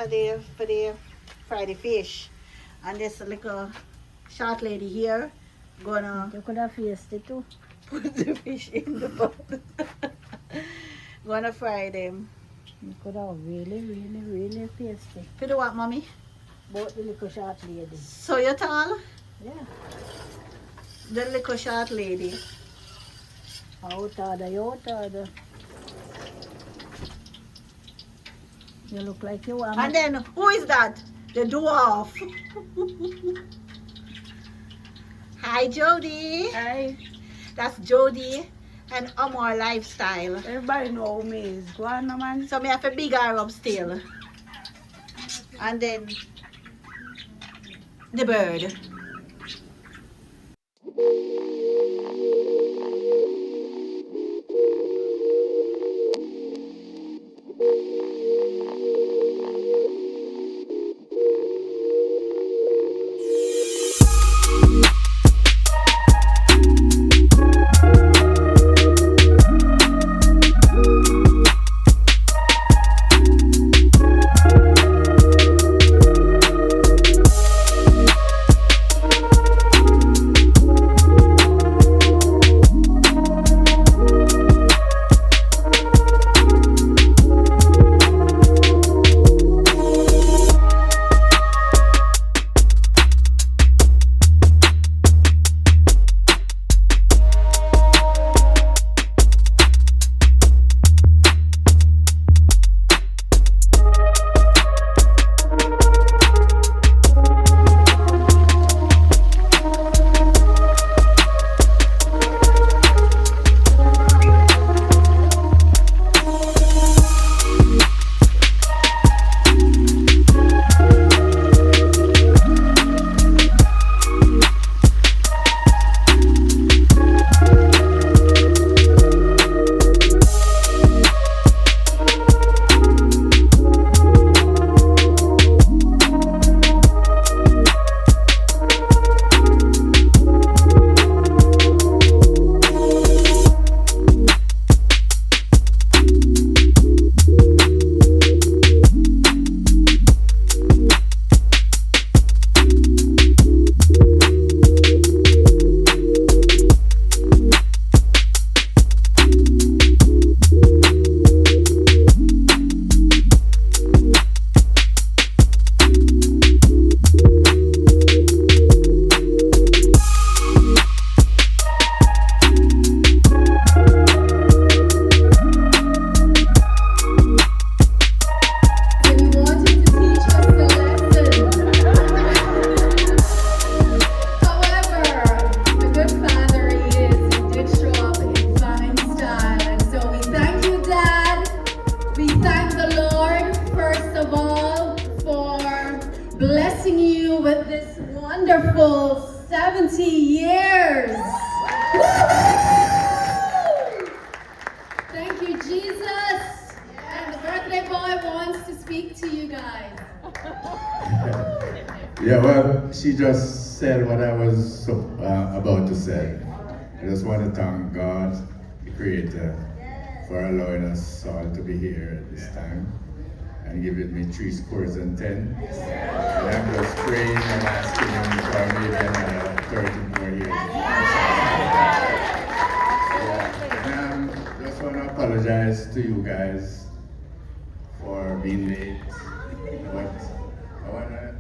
for the fry the fish. And this little short lady here gonna You could have faced it too. put the fish in the pot. Gonna fry them. You could have really faced it. For the what, mommy? Both the little short lady. So you tall? Yeah. The little short lady. Out order. You look like you want. And then who is that? The dwarf. Hi Jody. Hey, That's Jody and Amor Lifestyle. everybody know who me is. Go on, no, man. So me have a big her up still. And then the bird. blessing you with this wonderful 70 years. Thank you, Jesus. And the birthday boy wants to speak to you guys. Yeah, well, she just said what I was about to say. I just want to thank God, the Creator, for allowing us all to be here at this time and giving me 3 scores and 10. And I'm just praying and asking Him for maybe another 30 more years. Yeah. And I just want to apologize to you guys for being late. But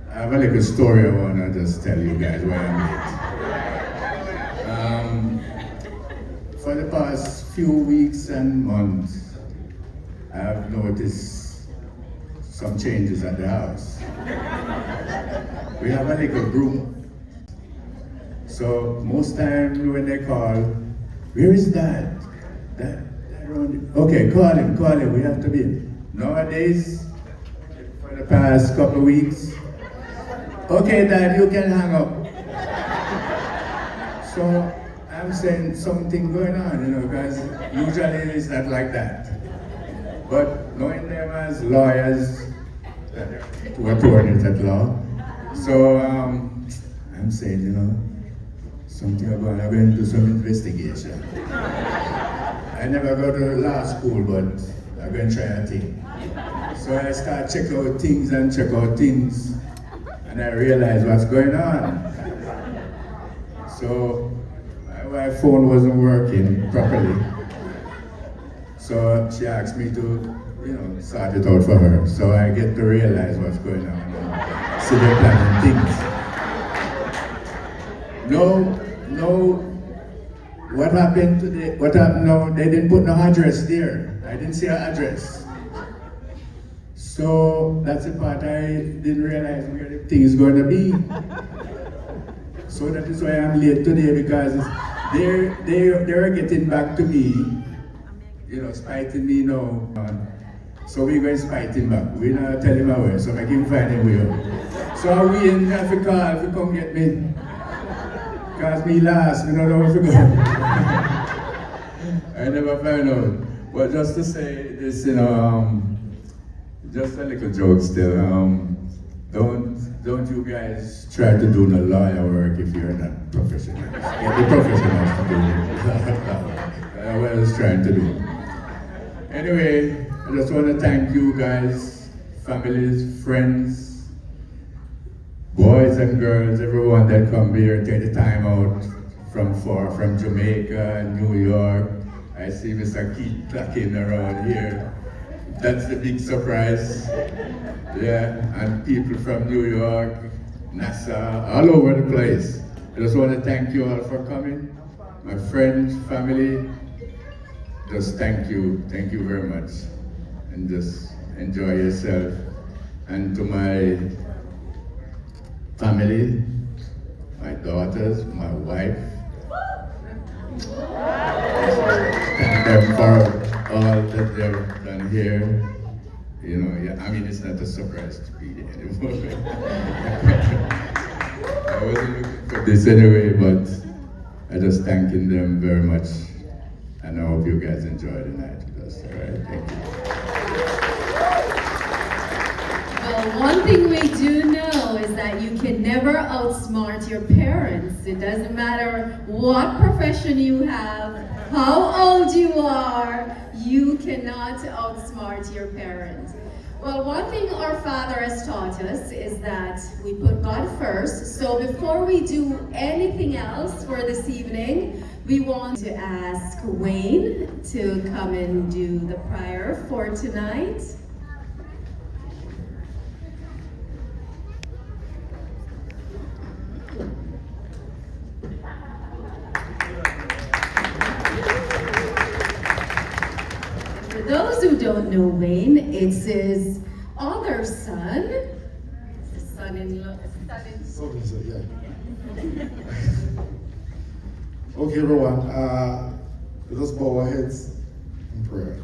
I have a little story I want to just tell you guys why I'm late. For the past few weeks and months, I have noticed some changes at the house. We have a little group. So most times when they call, where is Dad? Dad around. Okay, call him, we have to be. Nowadays, for the past couple of weeks, okay, Dad, you can hang up. So I'm saying something going on, because usually it's not like that. But knowing them as lawyers, to attorneys at law, so I'm saying, something I'm going to do some investigation. I never go to law school, but I'm going to try a thing. So I start check out things and check out things, and I realize what's going on. So my phone wasn't working properly. So she asked me to, sort it out for her. So I get to realize what's going on. So they're planning things. No, what happened today? What happened? No, they didn't put no address there. I didn't see an address. So that's the part I didn't realize where the thing is going to be. So that is why I'm late today, because they're getting back to me, spiting me now. So we're going to spite him back. We're not tell him away, so make him find a way out. So I'm waiting if you call, if you come get me. Because me last, we don't know where to go. I never find out. But just to say this, just a little joke still. Don't you guys try to do no lawyer work if you're not professionals. Get the professionals to do it. That's what I was trying to do. Anyway, I just want to thank you guys, families, friends, boys and girls, everyone that come here, take the time out from Jamaica and New York. I see Mr. Keith clacking around here. That's the big surprise. Yeah, and people from New York, Nassau, all over the place. I just want to thank you all for coming. My friends, family, just thank you very much. And just enjoy yourself. And to my family, my daughters, my wife, thank them for all that they've done here. It's not a surprise to be there anymore. I wasn't looking for this anyway, but I just thanking them very much. And I hope you guys enjoy the night with us. All right, thank you. Well, one thing we do know is that you can never outsmart your parents. It doesn't matter what profession you have, how old you are, you cannot outsmart your parents. Well, one thing our Father has taught us is that we put God first. So before we do anything else for this evening, we want to ask Wayne to come and do the prayer for tonight. For those who don't know Wayne, it's his other son, son-in-law. Okay, everyone, let us bow our heads in prayer.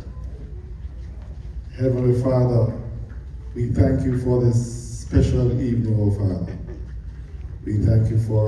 Heavenly Father, we thank you for this special evening, oh Father. We thank you for